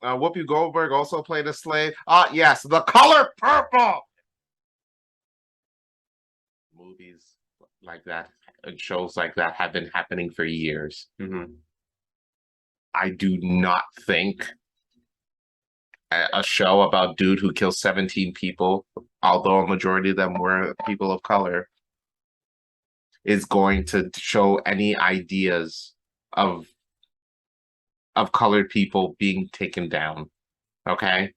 Whoopi Goldberg also played a slave? Yes, The Color Purple. Movies like that and shows like that have been happening for years. Mm-hmm. I do not think a show about dude who kills 17 people, although a majority of them were people of color, is going to show any ideas of colored people being taken down. Okay?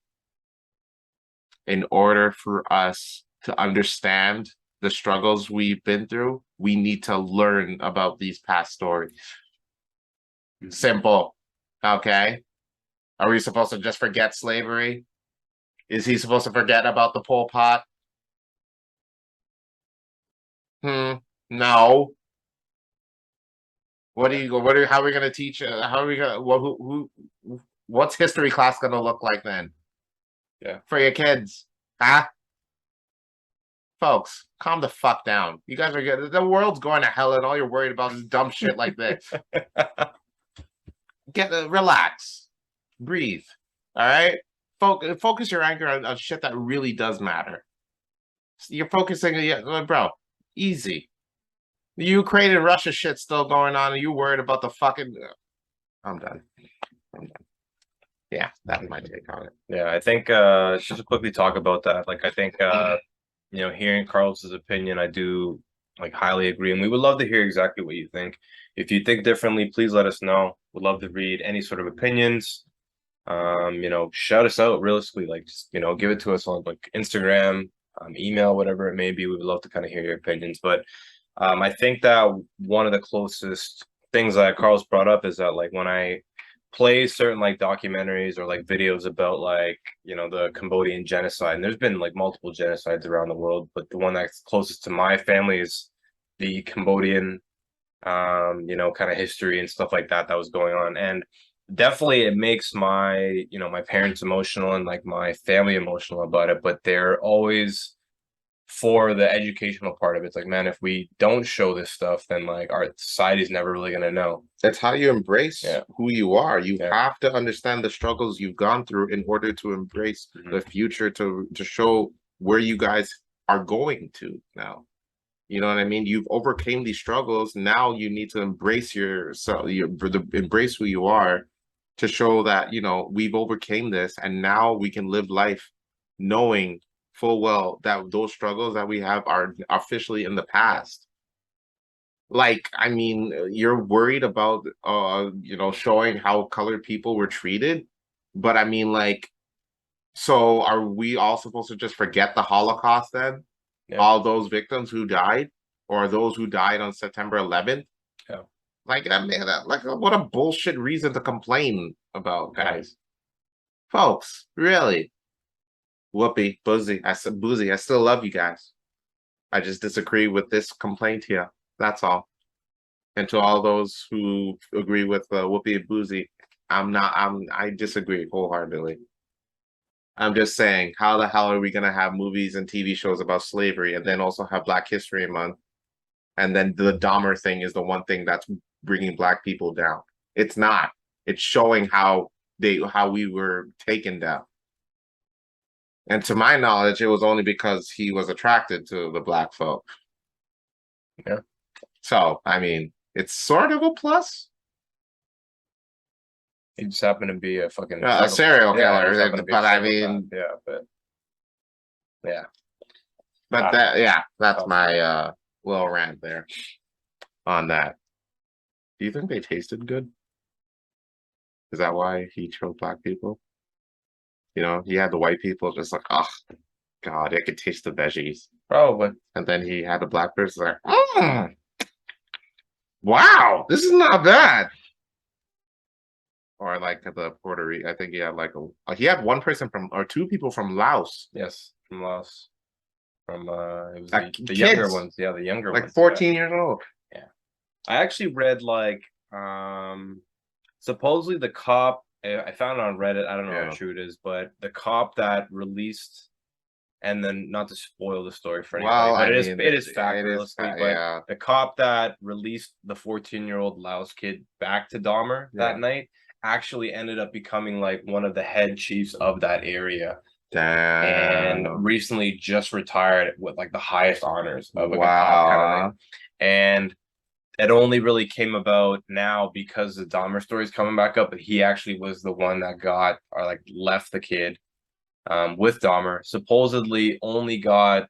In order for us to understand the struggles we've been through, we need to learn about these past stories. Simple. Okay? Are we supposed to just forget slavery? Is he supposed to forget about the Pol Pot? No. What do you go? How are we going to teach? How are we going to, what's history class going to look like then? Yeah. For your kids? Huh? Folks, calm the fuck down. You guys are good. The world's going to hell and all you're worried about is dumb shit like this. Relax. Breathe. All right? Focus your anger on shit that really does matter. You're focusing, bro, easy. The Ukraine and Russia shit still going on, and you worried about the fucking. I'm done. Yeah, that's my take on it. Yeah, I think just to quickly talk about that, like I think hearing Carlos's opinion, I do like highly agree, and we would love to hear exactly what you think. If you think differently, please let us know. We'd love to read any sort of opinions. Shout us out realistically, like just give it to us on like Instagram, email, whatever it may be. We would love to kind of hear your opinions. But I think that one of the closest things that Carl's brought up is that like when I play certain like documentaries or like videos about like the Cambodian genocide, and there's been like multiple genocides around the world, but the one that's closest to my family is the Cambodian kind of history and stuff like that was going on. And definitely it makes my parents emotional and like my family emotional about it, but they're always for the educational part of it. It's like, man, if we don't show this stuff, then like our society's never really gonna know. That's how you embrace Yeah. who you are. You Yeah. have to understand the struggles you've gone through in order to embrace the future, to show where you guys are going to now. You know what I mean? You've overcame these struggles. Now you need to embrace embrace who you are, to show that we've overcame this, and now we can live life knowing full well that those struggles that we have are officially in the past. Like, I mean, you're worried about showing how colored people were treated, but I mean, like, so are we all supposed to just forget the Holocaust then? Yeah. All those victims who died, or those who died on September 11th? Yeah. Like, I mean, like, what a bullshit reason to complain about, guys. Folks, really. Whoopi, Boozy, I still love you guys. I just disagree with this complaint here. That's all. And to all those who agree with Whoopi and Boozy, I disagree wholeheartedly. I'm just saying, how the hell are we gonna have movies and TV shows about slavery and then also have Black History Month? And then the Dahmer thing is the one thing that's bringing Black people down. It's not. It's showing how we were taken down. And to my knowledge, it was only because he was attracted to the Black folk. Yeah. So, I mean, it's sort of a plus. He just happened to be a fucking A serial yeah, killer, but I mean, yeah, but yeah. but that's my little rant there on that. Do you think they tasted good? Is that why he chose Black people? He had the white people just like, oh God, I could taste the veggies. Probably. And then he had the Black person like, Wow, this is not bad. Or like the Puerto Rico, I think he had like he had one person from or two people from Laos. Yes, from Laos. From it was the younger Kids, ones. Yeah, the younger like ones. 14 years old. Yeah. I actually read like supposedly the cop I found it on Reddit. I don't know Yeah. how true it is, but the cop that released and then not to spoil the story for anybody, Well, but I it is mean, it is fact realistically, but yeah, the cop that released the 14-year-old Laos kid back to Dahmer Yeah. that night actually ended up becoming like one of the head chiefs of that area and damn. recently just retired with like the highest honors of like a cop kind of Wow. thing. And it only really came about now because the Dahmer story is coming back up, but he actually was the one that got or like left the kid with Dahmer. Supposedly only got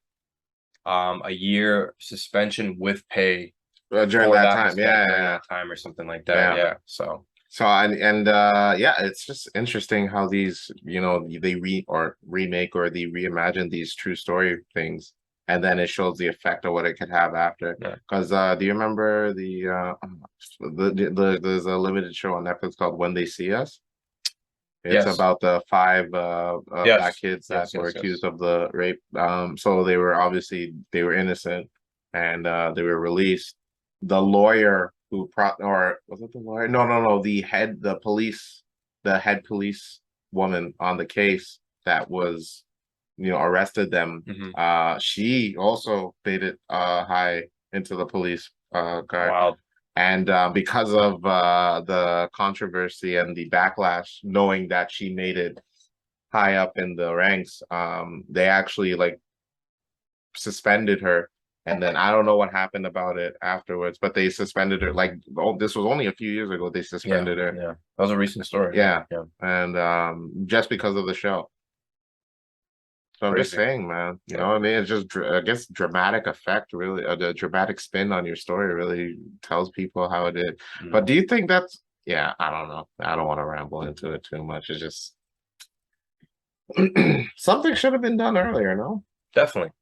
a year suspension with pay During for that that time, mistake yeah, during yeah, that time or something like that. yeah. Yeah. So So and yeah, it's just interesting how these, they remake or they reimagine these true story things, and then it shows the effect of what it could have after. yeah. Because do you remember there's a limited show on Netflix called When They See Us? It's Yes. about the five black Yes. kids that Yes. were Yes. accused Yes. of the rape. So they were obviously they were innocent, and they were released. The lawyer who or was it the lawyer? No, no, no. The head police woman on the case that was, arrested them. Hmm. She also made it high into the police guard. Wow. And because of the controversy and the backlash, knowing that she made it high up in the ranks, they actually like suspended her. And then I don't know what happened about it afterwards, but they suspended her. Like, oh, this was only a few years ago. They Yeah. suspended her. Yeah. That was a recent story. Yeah, Yeah. and just because of the show. So I'm just Crazy. saying, man. You Yeah. know what I mean? It's just, I guess, dramatic effect, really. The dramatic spin on your story really tells people how it is. But do you think that's? Yeah, I don't know. I don't want to ramble into it too much. It's just something should have been done earlier. No, Definitely.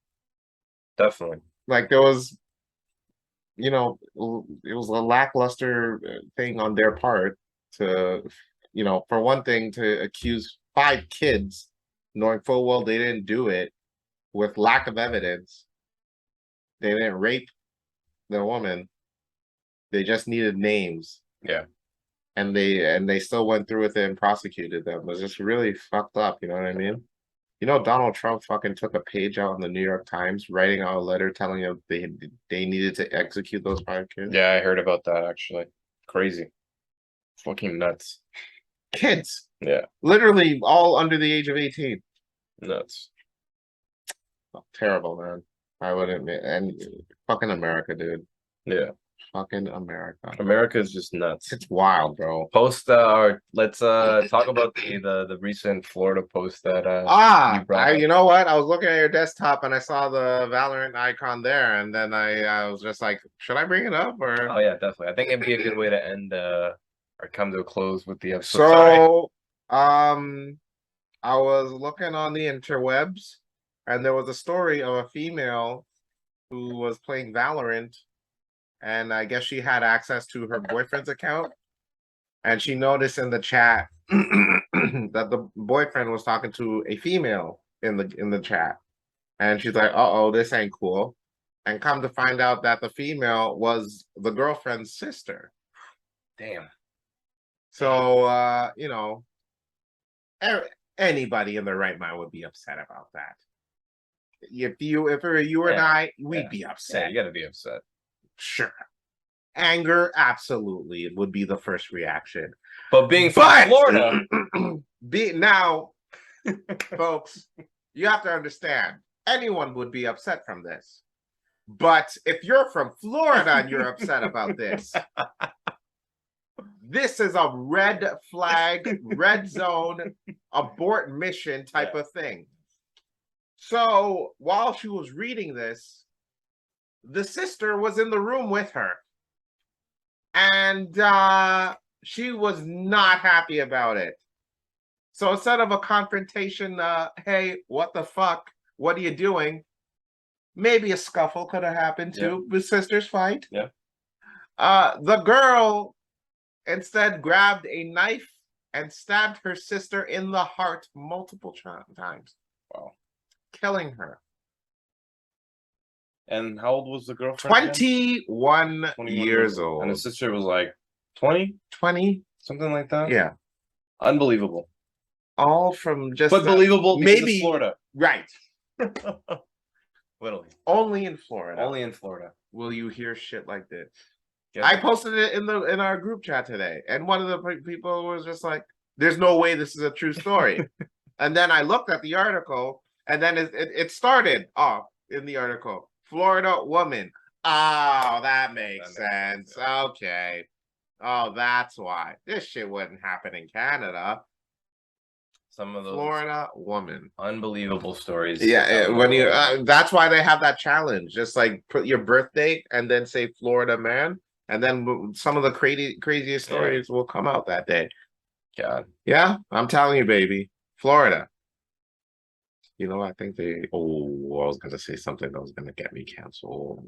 Definitely. like there was, it was a lackluster thing on their part to, for one thing, to accuse five kids, knowing full well they didn't do it with lack of evidence. They didn't rape the woman. They just needed names. Yeah. And they still went through with it and prosecuted them. It was just really fucked up, you know what I mean? Donald Trump fucking took a page out in the New York Times, writing out a letter telling them they needed to execute those five kids. Yeah, I heard about that actually. Crazy. Fucking nuts. Kids. Yeah. Literally all under the age of 18. Nuts. Oh, terrible, man. I wouldn't and fucking America, dude. Yeah. Fucking America. America is just nuts. It's wild, bro. Post or let's talk about the recent Florida post that you know what? I was looking at your desktop and I saw the Valorant icon there, and then I was just like, should I bring it up or? Oh yeah, definitely. I think it'd be a good way to end or come to a close with the episode. So, I was looking on the interwebs, and there was a story of a female who was playing Valorant, and I guess she had access to her boyfriend's account, and she noticed in the chat that the boyfriend was talking to a female in the chat, and she's like, "Uh-oh, this ain't cool." And come to find out that the female was the girlfriend's sister. Damn. So anybody in their right mind would be upset about that. If it were you and I, we'd be upset. Yeah, you gotta be upset. Sure. Anger, absolutely, it would be the first reaction. But being from Florida, now, folks, you have to understand, anyone would be upset from this. But if you're from Florida and you're upset about this, this is a red flag, red zone, abort mission type of thing. So while she was reading this, the sister was in the room with her. And she was not happy about it. So instead of a confrontation, hey, what the fuck? What are you doing? Maybe a scuffle could have happened too, with sisters fight. Yeah. The girl instead grabbed a knife and stabbed her sister in the heart multiple times. Wow. Killing her. And how old was the girlfriend? 21 years old. And his sister was like 20? 20? Something like that? Yeah. Unbelievable. All from just But believable because maybe it's Florida. Right. Literally. Only in Florida. Only in Florida. Will you hear shit like this? Yes. I posted it in our group chat today, and one of the people was just like, "There's no way this is a true story." And then I looked at the article, and then it started off in the article. Florida woman. Oh, that makes sense. Okay. Oh, that's why. This shit wouldn't happen in Canada. Some of those Florida woman. Unbelievable stories. Yeah, when you that's why they have that challenge. Just like put your birth date and then say Florida man, and then some of the craziest stories will come out that day. God. Yeah, I'm telling you, baby. Florida. You know, I think they I was gonna say something that was gonna get me canceled.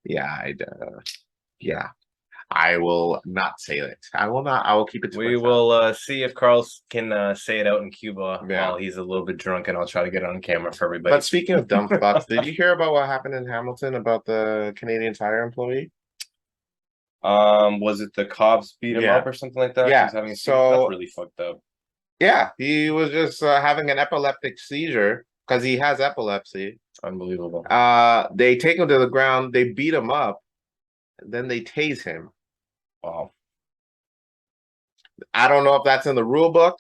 Yeah, yeah. I will not say it. I will not. I will keep it to We myself. will see if Carlos can say it out in Cuba while he's a little bit drunk, and I'll try to get it on camera for everybody. But speaking of dumb fucks, did you hear about what happened in Hamilton about the Canadian Tire employee? Was it the cops beat him up or something like that? Yeah. He's having that's really fucked up. Yeah, he was just having an epileptic seizure because he has epilepsy. Unbelievable. They take him to the ground, they beat him up, then they tase him. Wow. I don't know if that's in the rule book,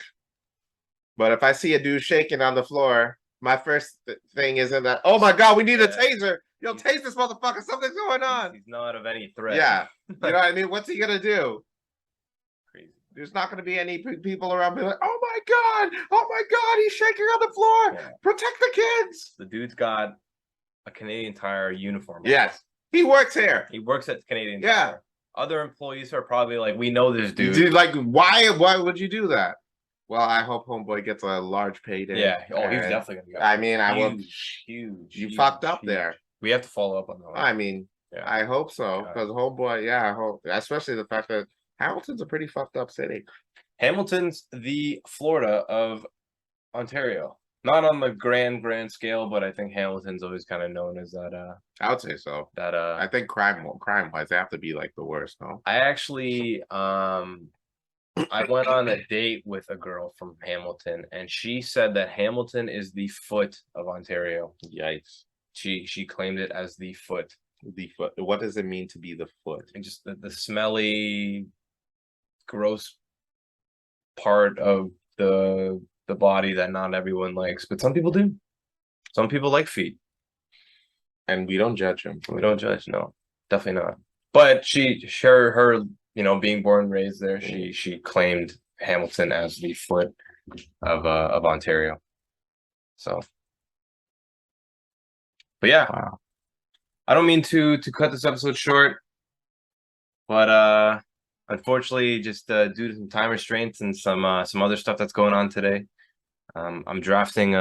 but if I see a dude shaking on the floor, my first thing isn't that, oh my God, we need a taser. Yo, tase this motherfucker. Something's going on. He's not of any threat. Yeah. You know what I mean? What's he going to do? Crazy. There's not going to be any people around being like, oh my God, he's shaking on the floor. Yeah. Protect the kids. The dude's got a Canadian Tire uniform. Yes. He works here. He works at the Canadian Tire. Other employees are probably like, we know this dude. Like, why would you do that? Well, I hope homeboy gets a large payday. Yeah. Oh, he's definitely gonna get. I mean, I will. Huge. You fucked up there. We have to follow up on that. I mean, I hope so because homeboy. Yeah, I hope. Especially the fact that Hamilton's a pretty fucked up city. Hamilton's the Florida of Ontario. Not on the grand scale, but I think Hamilton's always kind of known as that. I would say so. That I think crime wise, they have to be like the worst, no? I actually I went on a date with a girl from Hamilton, and she said that Hamilton is the foot of Ontario. Yikes. She claimed it as the foot. The foot. What does it mean to be the foot? And just the smelly, gross part of the body that not everyone likes, but some people do. Some people like feet, and we don't judge them. We don't judge, no, definitely not. But her being born and raised there, she claimed Hamilton as the foot of Ontario. So, but yeah, wow. I don't mean to cut this episode short, but unfortunately, just due to some time restraints and some other stuff that's going on today, I'm drafting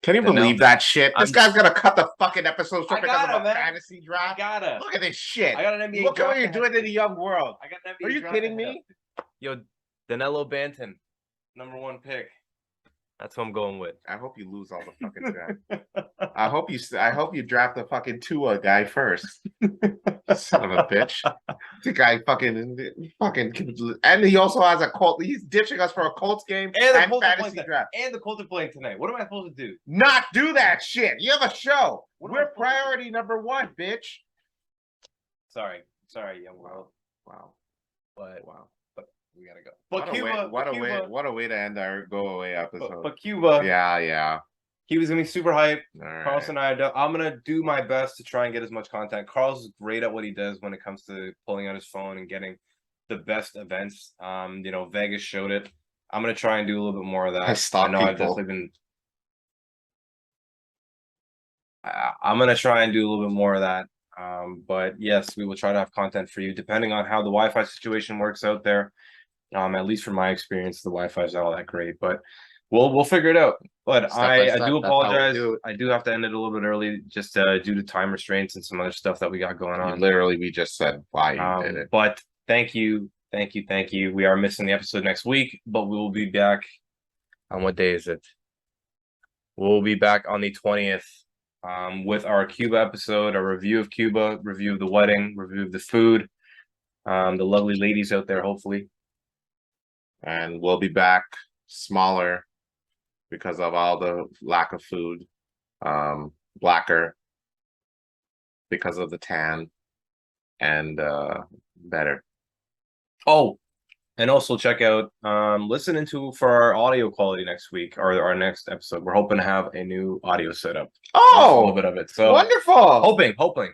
Can you believe that shit? This guy's gonna cut the fucking episode short because of a fantasy draft. Look at this shit. I got an NBA. Look at what you're doing in the young world. I got an NBA. Are you kidding me? Yo, Danilo Banton, #1 pick. That's who I'm going with. I hope you lose all the fucking draft. I hope you draft the fucking Tua guy first. Son of a bitch. The guy fucking, and he also has a Colt. He's ditching us for a Colts game and fantasy draft. And the Colts are playing tonight. What am I supposed to do? Not do that shit. You have a show. We're priority #1, bitch. Sorry, young world. Wow. But we gotta go. But what a way to end our go away episode. But Cuba. Yeah. He was gonna be super hype. Right. Carlos and I'm gonna do my best to try and get as much content. Carlos is great at what he does when it comes to pulling out his phone and getting the best events. Vegas showed it. I'm gonna try and do a little bit more of that. I've definitely been. I'm gonna try and do a little bit more of that. But yes, we will try to have content for you, depending on how the Wi-Fi situation works out there. At least from my experience, the Wi-Fi is not all that great, but we'll figure it out. But Step by I step, do that's how we apologize. do it. I do have to end it a little bit early, just due to time restraints and some other stuff that we got going on. Literally, we just said why you did it. But thank you. We are missing the episode next week, but we will be back. On what day is it? We'll be back on the 20th with our Cuba episode, a review of Cuba, review of the wedding, review of the food, the lovely ladies out there, hopefully. And we'll be back smaller because of all the lack of food, blacker because of the tan, and better. Oh, and also check out listening to for our audio quality next week or our next episode. We're hoping to have a new audio setup. Oh, a little bit of it. So wonderful. Hoping.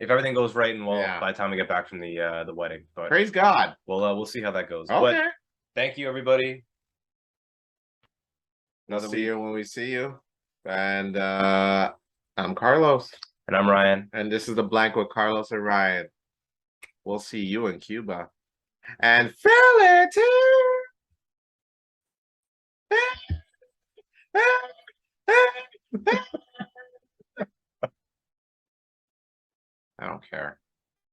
If everything goes right and well Yeah. by the time we get back from the wedding. But Praise God. we'll see how that goes. Okay. But thank you everybody. We'll see you when we see you. And I'm Carlos. And I'm Ryan. And this is the Blank with Carlos and Ryan. We'll see you in Cuba. And feel it too. I don't care.